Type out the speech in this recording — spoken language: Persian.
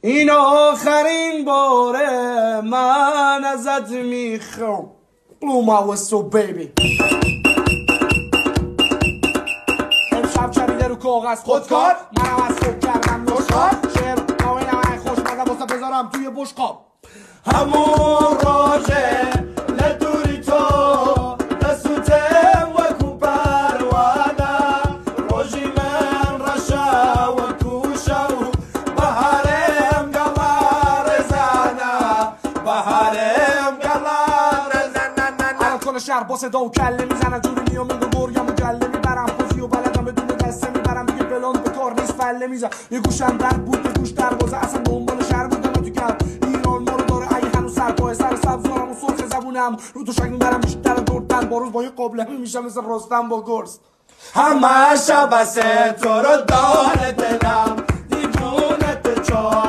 این آخرین باره من ازت میخوام. Blow my whistle baby. امشب چریده رو کاغذ خودکار، منم از صبح کردم نشکار. شعر ناوینم ای خوشمزه واسه بذارم توی بشقاب. همون راجه لدوری تو دستوتم وکو پروانه روژی من رشا وکو شو بهارم گلار زنه بهارم گلار زنه. الان کل شهر با صدا و کله میزنن جوری میام میگم برگم و گله میبرم خوزی و بلدم بدون دسته میبرم دیگه بلان به کار نیست فله میزن. یه گوشم در بود یه گوش در بازه اصلا دنبال شهر بودم تو کرد ایران ما رو داره اگه هنوز سرپای سر سبزارم و سرخ زبونم رو تو شکل میبرم بیشتر دردن با روز با یه قابلمه میشم مثل رستم با گرز. همه شب بسه تو رو داره دلم دیوونت چار